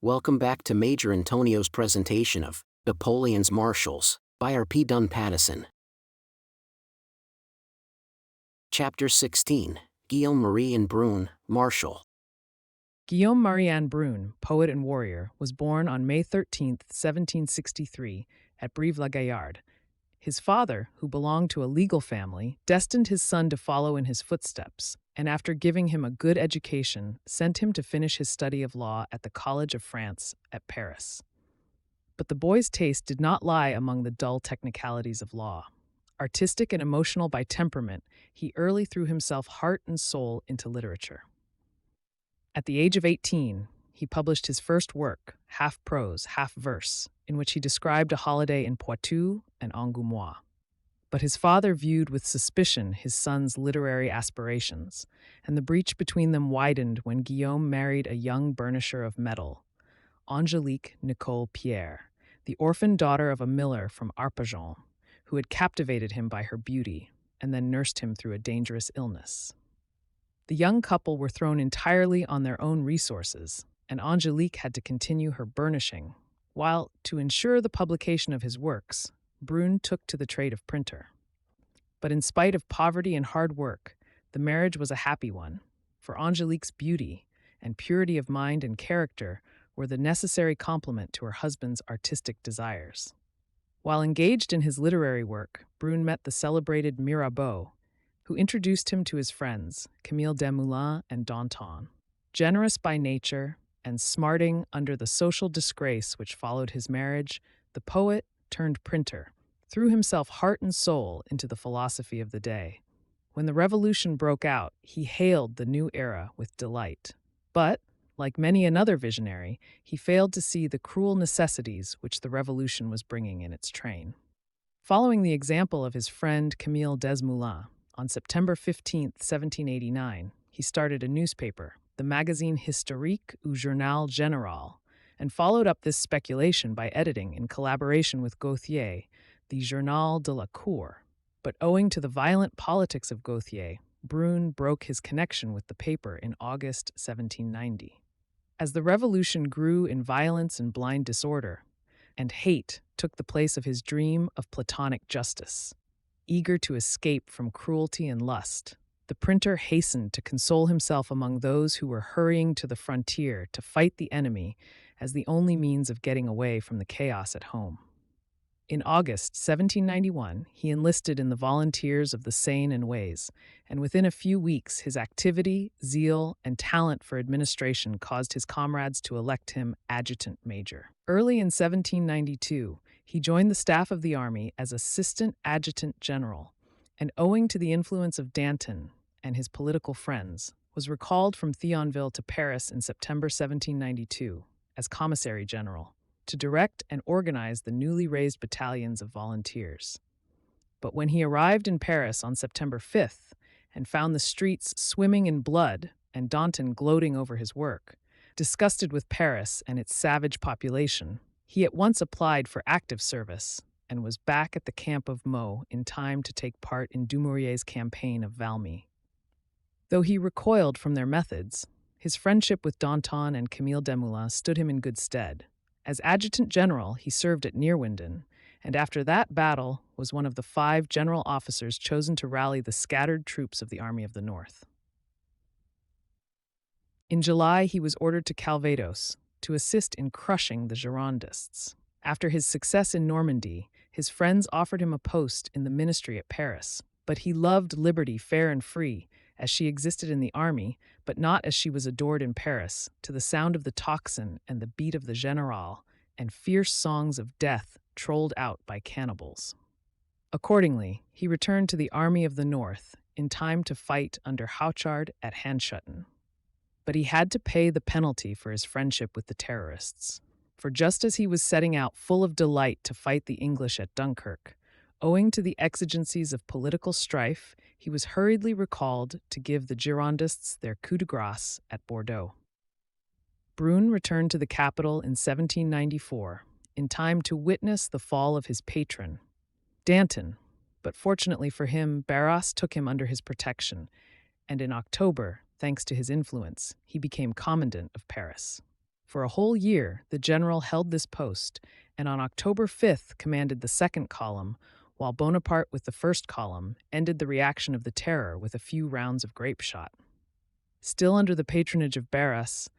Welcome back to Major Intonio's presentation of Napoleon's Marshals by R.P. Dunn-Pattison. Chapter 16, Guillaume Marie Brune, Marshal. Guillaume Marie Brune, poet and warrior, was born on May 13, 1763, at Brive-la-Gaillarde. His father, who belonged to a legal family, destined his son to follow in his footsteps, and after giving him a good education, sent him to finish his study of law at the College of France at Paris. But the boy's taste did not lie among the dull technicalities of law. Artistic and emotional by temperament, he early threw himself heart and soul into literature. At the age of 18, he published his first work, half prose, half verse, in which he described a holiday in Poitou and Angoumois. But his father viewed with suspicion his son's literary aspirations, and the breach between them widened when Guillaume married a young burnisher of metal, Angélique Nicole Pierre, the orphan daughter of a miller from Arpajon, who had captivated him by her beauty and then nursed him through a dangerous illness. The young couple were thrown entirely on their own resources, and Angélique had to continue her burnishing, while, to ensure the publication of his works, Brune took to the trade of printer. But in spite of poverty and hard work, the marriage was a happy one, for Angélique's beauty and purity of mind and character were the necessary complement to her husband's artistic desires. While engaged in his literary work, Brune met the celebrated Mirabeau, who introduced him to his friends, Camille Desmoulins and Danton. Generous by nature and smarting under the social disgrace which followed his marriage, the poet turned printer threw himself heart and soul into the philosophy of the day. When the revolution broke out, he hailed the new era with delight. But, like many another visionary, he failed to see the cruel necessities which the revolution was bringing in its train. Following the example of his friend Camille Desmoulins, on September 15, 1789, he started a newspaper, the magazine Historique ou Journal Général, and followed up this speculation by editing, in collaboration with Gauthier, the Journal de la Cour. But owing to the violent politics of Gauthier, Brune broke his connection with the paper in August 1790. As the revolution grew in violence and blind disorder, and hate took the place of his dream of Platonic justice, eager to escape from cruelty and lust, the printer hastened to console himself among those who were hurrying to the frontier to fight the enemy as the only means of getting away from the chaos at home. In August 1791, he enlisted in the volunteers of the Seine and Oise, and within a few weeks his activity, zeal, and talent for administration caused his comrades to elect him adjutant major. Early in 1792, he joined the staff of the army as assistant adjutant general, and owing to the influence of Danton and his political friends, was recalled from Thionville to Paris in September 1792 as commissary general, to direct and organize the newly raised battalions of volunteers. But when he arrived in Paris on September 5th and found the streets swimming in blood and Danton gloating over his work, disgusted with Paris and its savage population, he at once applied for active service and was back at the camp of Meaux in time to take part in Dumouriez's campaign of Valmy. Though he recoiled from their methods, his friendship with Danton and Camille Desmoulins stood him in good stead. As adjutant general, he served at Neerwinden, and after that battle was one of the 5 general officers chosen to rally the scattered troops of the Army of the North. In July, he was ordered to Calvados to assist in crushing the Girondists. After his success in Normandy, his friends offered him a post in the ministry at Paris, but he loved liberty fair and free, as she existed in the army, but not as she was adored in Paris, to the sound of the tocsin and the beat of the général, and fierce songs of death trolled out by cannibals. Accordingly, he returned to the Army of the North in time to fight under Houchard at Handschutten. But he had to pay the penalty for his friendship with the terrorists, for just as he was setting out full of delight to fight the English at Dunkirk, owing to the exigencies of political strife, he was hurriedly recalled to give the Girondists their coup de grâce at Bordeaux. Brune returned to the capital in 1794, in time to witness the fall of his patron, Danton, but fortunately for him, Barras took him under his protection, and in October, thanks to his influence, he became commandant of Paris. For a whole year, the general held this post, and on October 5th commanded the second column, while Bonaparte with the first column ended the reaction of the Terror with a few rounds of grape shot. Still under the patronage of Barras,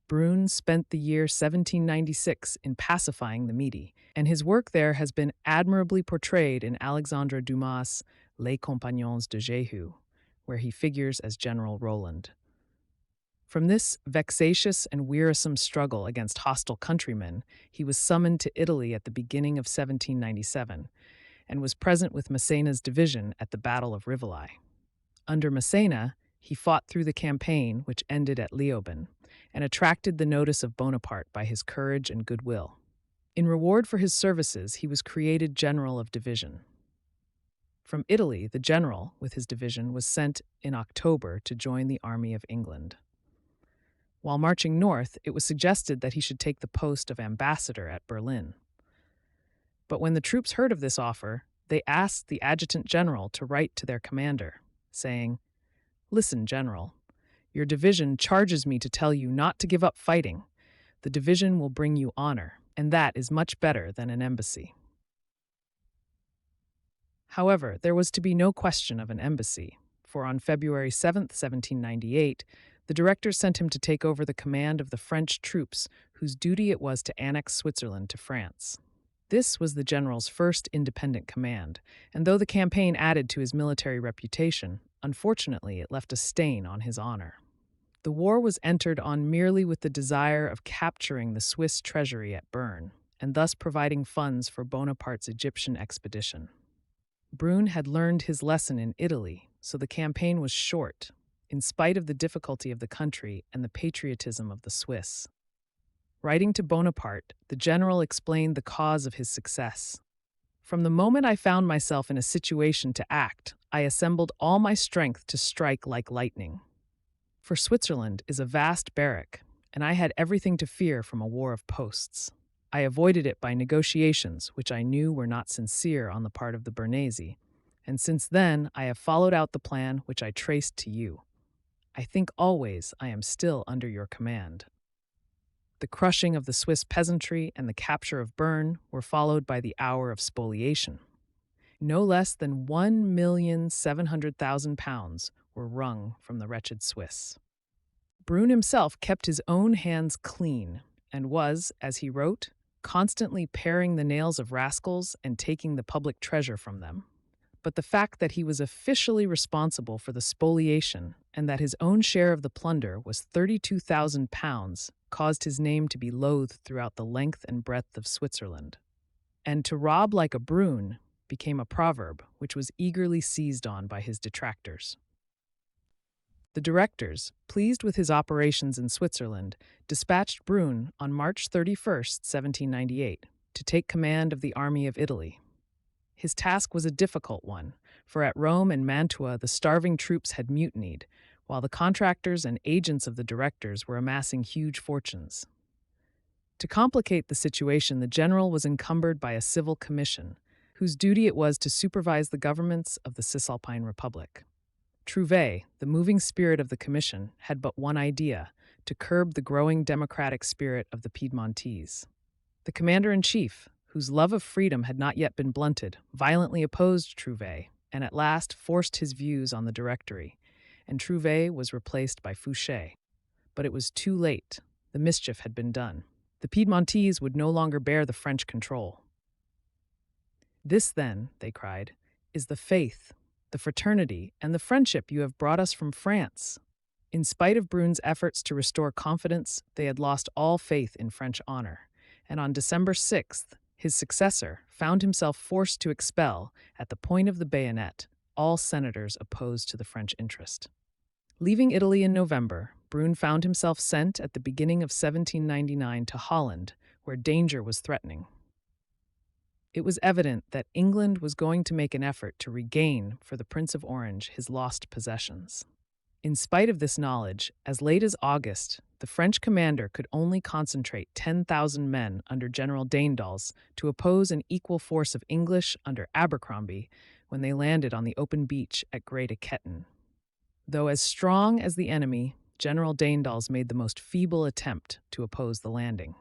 Brune spent the year 1796 in pacifying the Midi, and his work there has been admirably portrayed in Alexandre Dumas' Les Compagnons de Jéhu, where he figures as General Roland. From this vexatious and wearisome struggle against hostile countrymen, he was summoned to Italy at the beginning of 1797, and was present with MASSÉNA's division at the Battle of Rivoli. Under MASSÉNA, he fought through the campaign, which ended at Leoben, and attracted the notice of Bonaparte by his courage and goodwill. In reward for his services, he was created general of division. From Italy, the general, with his division, was sent in October to join the Army of England. While marching north, it was suggested that he should take the post of ambassador at Berlin. But when the troops heard of this offer, they asked the adjutant general to write to their commander, saying, "Listen, General, your division charges me to tell you not to give up fighting. The division will bring you honor, and that is much better than an embassy." However, there was to be no question of an embassy, for on February 7, 1798, the directors sent him to take over the command of the French troops whose duty it was to annex Switzerland to France. This was the general's first independent command, and though the campaign added to his military reputation, unfortunately it left a stain on his honor. The war was entered on merely with the desire of capturing the Swiss treasury at Bern, and thus providing funds for Bonaparte's Egyptian expedition. Brune had learned his lesson in Italy, so the campaign was short, in spite of the difficulty of the country and the patriotism of the Swiss. Writing to Bonaparte, the general explained the cause of his success. "From the moment I found myself in a situation to act, I assembled all my strength to strike like lightning. For Switzerland is a vast barrack, and I had everything to fear from a war of posts. I avoided it by negotiations which I knew were not sincere on the part of the Bernese, and since then I have followed out the plan which I traced to you. I think always I am still under your command." The crushing of the Swiss peasantry and the capture of Bern were followed by the hour of spoliation. No less than £1,700,000 were wrung from the wretched Swiss. Brune himself kept his own hands clean and was, as he wrote, constantly paring the nails of rascals and taking the public treasure from them. But the fact that he was officially responsible for the spoliation and that his own share of the plunder was £32,000 caused his name to be loathed throughout the length and breadth of Switzerland. And to rob like a Brune became a proverb which was eagerly seized on by his detractors. The directors, pleased with his operations in Switzerland, dispatched Brune on March 31, 1798, to take command of the Army of Italy. His task was a difficult one, for at Rome and Mantua the starving troops had mutinied, while the contractors and agents of the directors were amassing huge fortunes. To complicate the situation, the general was encumbered by a civil commission, whose duty it was to supervise the governments of the Cisalpine Republic. Trouvé, the moving spirit of the commission, had but one idea: to curb the growing democratic spirit of the Piedmontese. The commander-in-chief, whose love of freedom had not yet been blunted, violently opposed Trouvé, and at last forced his views on the Directory, and Trouvé was replaced by Fouché. But it was too late. The mischief had been done. The Piedmontese would no longer bear the French control. "This, then," they cried, "is the faith, the fraternity, and the friendship you have brought us from France." In spite of Brune's efforts to restore confidence, they had lost all faith in French honor, and on December 6th, his successor found himself forced to expel, at the point of the bayonet, all senators opposed to the French interest. Leaving Italy in November, Brune found himself sent at the beginning of 1799 to Holland, where danger was threatening. It was evident that England was going to make an effort to regain for the Prince of Orange his lost possessions. In spite of this knowledge, as late as August, the French commander could only concentrate 10,000 men under General Daendels to oppose an equal force of English under Abercrombie when they landed on the open beach at Great Aketten. Though as strong as the enemy, General Daendels made the most feeble attempt to oppose the landing.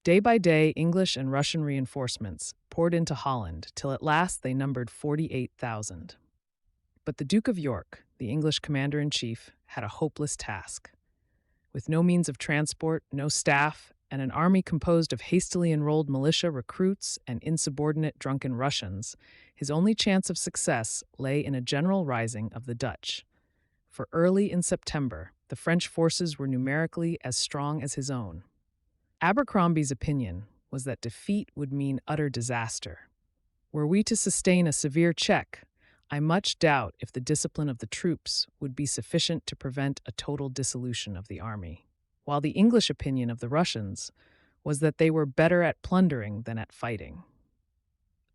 Day by day, English and Russian reinforcements poured into Holland till at last they numbered 48,000. But the Duke of York, the English commander-in-chief, had a hopeless task. With no means of transport, no staff, and an army composed of hastily enrolled militia recruits and insubordinate drunken Russians, his only chance of success lay in a general rising of the Dutch. For early in September, the French forces were numerically as strong as his own. Abercrombie's opinion was that defeat would mean utter disaster. Were we to sustain a severe check, I much doubt if the discipline of the troops would be sufficient to prevent a total dissolution of the army, while the English opinion of the Russians was that they were better at plundering than at fighting.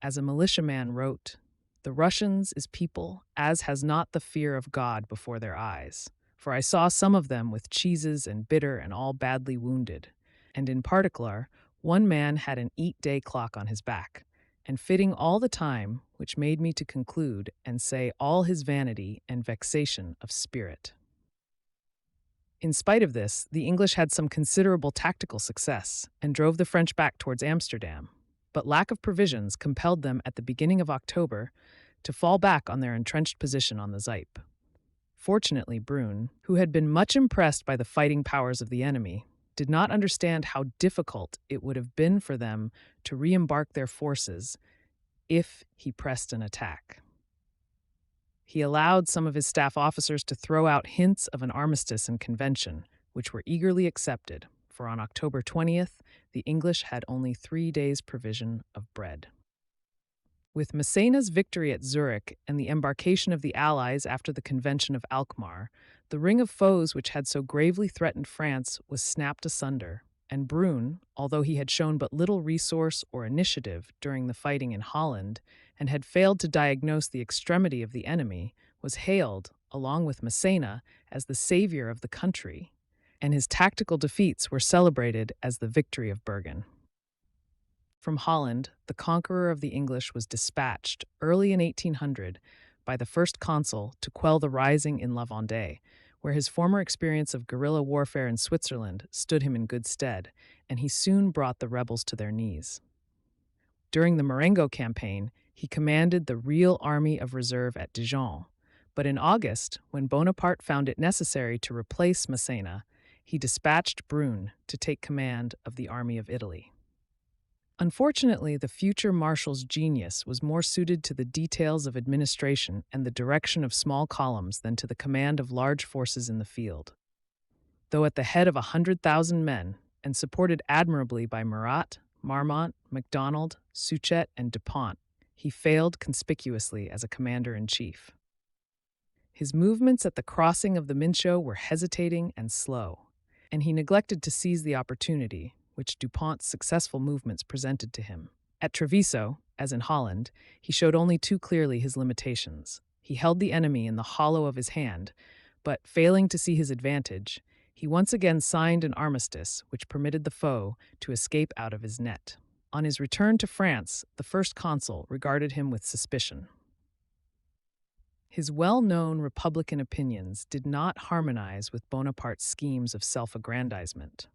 As a militiaman wrote, "The Russians is people as has not the fear of God before their eyes, for I saw some of them with cheeses and bitter and all badly wounded, and in particular, one man had an eat-day clock on his back, and fitting all the time, which made me to conclude and say all his vanity and vexation of spirit." In spite of this, the English had some considerable tactical success and drove the French back towards Amsterdam, but lack of provisions compelled them at the beginning of October to fall back on their entrenched position on the Zuip. Fortunately, Brune, who had been much impressed by the fighting powers of the enemy, did not understand how difficult it would have been for them to re-embark their forces if he pressed an attack. He allowed some of his staff officers to throw out hints of an armistice and convention, which were eagerly accepted, for on October 20th, the English had only 3 days' provision of bread. With MASSÉNA's victory at Zurich and the embarkation of the Allies after the Convention of Alkmaar, the ring of foes which had so gravely threatened France was snapped asunder, and Brune, although he had shown but little resource or initiative during the fighting in Holland and had failed to diagnose the extremity of the enemy, was hailed, along with MASSÉNA, as the savior of the country, and his tactical defeats were celebrated as the victory of Bergen. From Holland, the conqueror of the English was dispatched early in 1800 by the first consul to quell the rising in La Vendée, where his former experience of guerrilla warfare in Switzerland stood him in good stead, and he soon brought the rebels to their knees. During the Marengo campaign, he commanded the real army of reserve at Dijon, but in August, when Bonaparte found it necessary to replace MASSÉNA, he dispatched Brune to take command of the Army of Italy. Unfortunately, the future marshal's genius was more suited to the details of administration and the direction of small columns than to the command of large forces in the field. Though at the head of 100,000 men, and supported admirably by Murat, Marmont, MacDonald, Suchet, and Dupont, he failed conspicuously as a commander-in-chief. His movements at the crossing of the Mincio were hesitating and slow, and he neglected to seize the opportunity which Dupont's successful movements presented to him. At Treviso, as in Holland, he showed only too clearly his limitations. He held the enemy in the hollow of his hand, but failing to see his advantage, he once again signed an armistice which permitted the foe to escape out of his net. On his return to France, the first consul regarded him with suspicion. His well-known Republican opinions did not harmonize with Bonaparte's schemes of self-aggrandizement.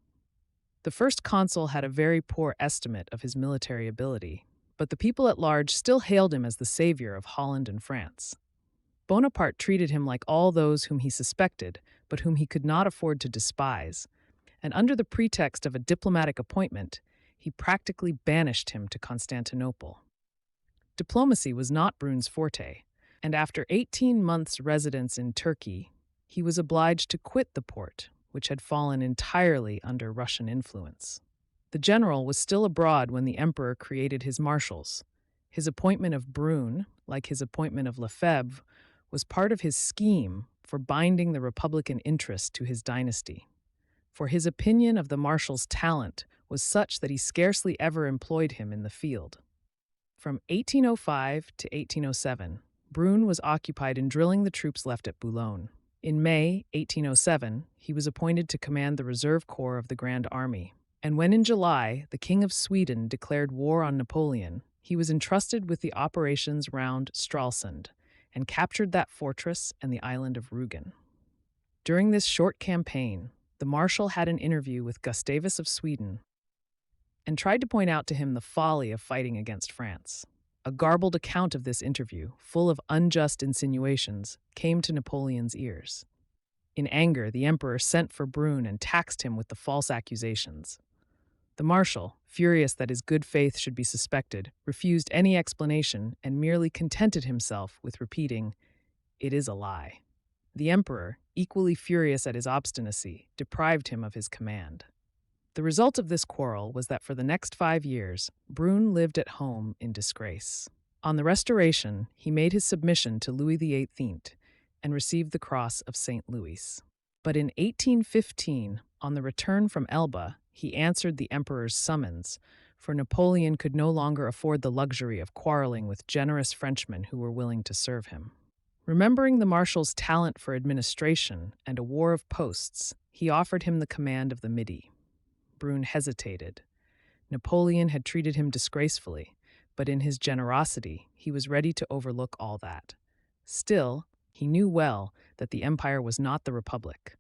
The first consul had a very poor estimate of his military ability, but the people at large still hailed him as the savior of Holland and France. Bonaparte treated him like all those whom he suspected, but whom he could not afford to despise, and under the pretext of a diplomatic appointment, he practically banished him to Constantinople. Diplomacy was not Brune's forte, and after 18 months' residence in Turkey, he was obliged to quit the Porte, which had fallen entirely under Russian influence. The general was still abroad when the emperor created his marshals. His appointment of Brune, like his appointment of Lefebvre, was part of his scheme for binding the Republican interest to his dynasty. For his opinion of the marshal's talent was such that he scarcely ever employed him in the field. From 1805 to 1807, Brune was occupied in drilling the troops left at Boulogne. In May 1807, he was appointed to command the reserve corps of the Grand Army, and when in July the King of Sweden declared war on Napoleon, he was entrusted with the operations round Stralsund and captured that fortress and the island of Rügen. During this short campaign, the Marshal had an interview with Gustavus of Sweden and tried to point out to him the folly of fighting against France. A garbled account of this interview, full of unjust insinuations, came to Napoleon's ears. In anger, the emperor sent for Brune and taxed him with the false accusations. The Marshal, furious that his good faith should be suspected, refused any explanation and merely contented himself with repeating, "It is a lie." The emperor, equally furious at his obstinacy, deprived him of his command. The result of this quarrel was that for the next 5 years, Brune lived at home in disgrace. On the Restoration, he made his submission to Louis XVIII and received the Cross of St. Louis. But in 1815, on the return from Elba, he answered the emperor's summons, for Napoleon could no longer afford the luxury of quarreling with generous Frenchmen who were willing to serve him. Remembering the Marshal's talent for administration and a war of posts, he offered him the command of the Midi. Brune hesitated. Napoleon had treated him disgracefully, but in his generosity, he was ready to overlook all that. Still, he knew well that the empire was not the Republic.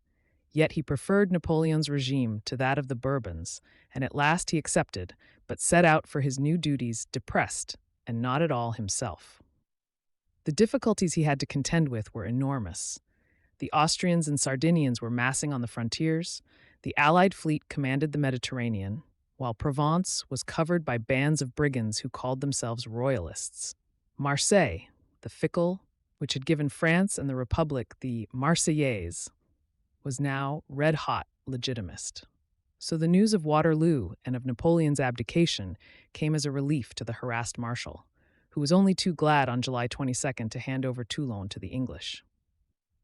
Yet he preferred Napoleon's regime to that of the Bourbons, and at last he accepted, but set out for his new duties depressed and not at all himself. The difficulties he had to contend with were enormous. The Austrians and Sardinians were massing on the frontiers, the Allied fleet commanded the Mediterranean, while Provence was covered by bands of brigands who called themselves royalists. Marseille, the fickle, which had given France and the Republic the Marseillaise, was now red-hot legitimist. So the news of Waterloo and of Napoleon's abdication came as a relief to the harassed Marshal, who was only too glad on July 22nd to hand over Toulon to the English.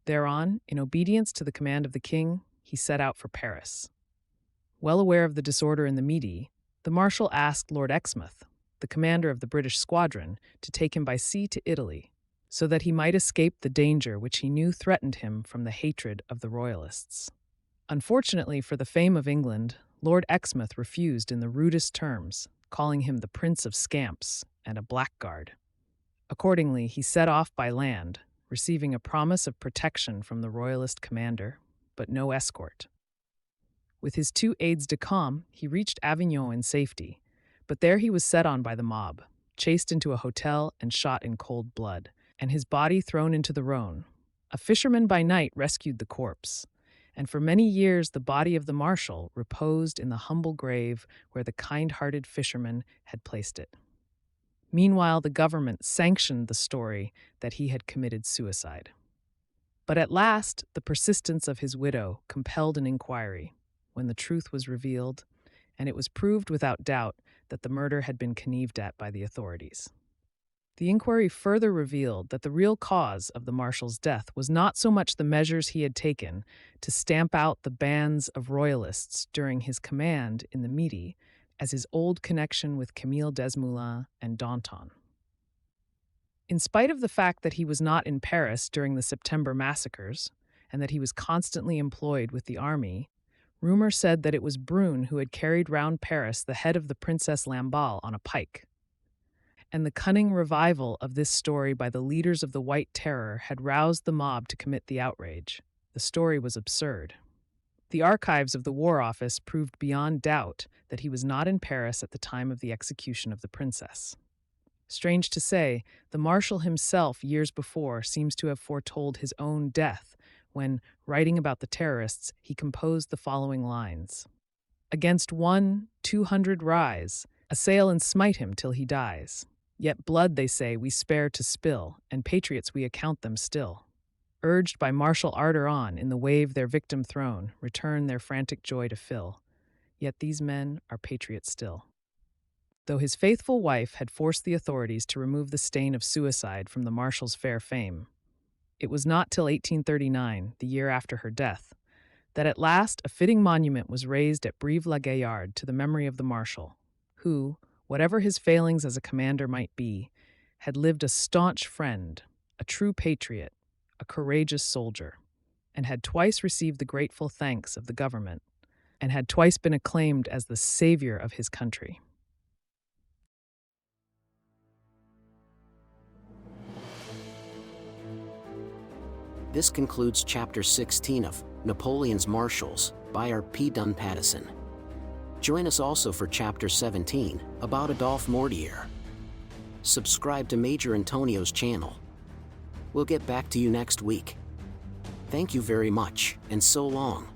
Thereon, in obedience to the command of the king, he set out for Paris. Well aware of the disorder in the Midi, the Marshal asked Lord Exmouth, the commander of the British squadron, to take him by sea to Italy, so that he might escape the danger which he knew threatened him from the hatred of the Royalists. Unfortunately for the fame of England, Lord Exmouth refused in the rudest terms, calling him the Prince of Scamps and a blackguard. Accordingly, he set off by land, receiving a promise of protection from the Royalist commander, but no escort. With his 2 aides-de-camp, he reached Avignon in safety, but there he was set on by the mob, chased into a hotel and shot in cold blood, and his body thrown into the Rhone. A fisherman by night rescued the corpse, and for many years the body of the Marshal reposed in the humble grave where the kind-hearted fisherman had placed it. Meanwhile, the government sanctioned the story that he had committed suicide. But at last, the persistence of his widow compelled an inquiry, when the truth was revealed, and it was proved without doubt that the murder had been connived at by the authorities. The inquiry further revealed that the real cause of the Marshal's death was not so much the measures he had taken to stamp out the bands of royalists during his command in the Midi as his old connection with Camille Desmoulins and Danton. In spite of the fact that he was not in Paris during the September massacres and that he was constantly employed with the army, rumor said that it was Brune who had carried round Paris the head of the Princess Lamballe on a pike. And the cunning revival of this story by the leaders of the White Terror had roused the mob to commit the outrage. The story was absurd. The archives of the War Office proved beyond doubt that he was not in Paris at the time of the execution of the princess. Strange to say, the Marshal himself years before seems to have foretold his own death when, writing about the terrorists, he composed the following lines. "Against 1,200 rise, assail and smite him till he dies. Yet blood, they say, we spare to spill, and patriots we account them still. Urged by martial ardor on, in the wave their victim thrown, return their frantic joy to fill. Yet these men are patriots still." Though his faithful wife had forced the authorities to remove the stain of suicide from the Marshal's fair fame, it was not till 1839, the year after her death, that at last a fitting monument was raised at Brive-la-Gaillarde to the memory of the Marshal, who, whatever his failings as a commander might be, had lived a staunch friend, a true patriot, a courageous soldier, and had twice received the grateful thanks of the government, and had twice been acclaimed as the savior of his country. This concludes Chapter 16 of Napoleon's Marshals, by R.P. Dunn-Pattison. Join us also for Chapter 17, about Adolphe Mortier. Subscribe to Major Intonio's channel. We'll get back to you next week. Thank you very much, and so long.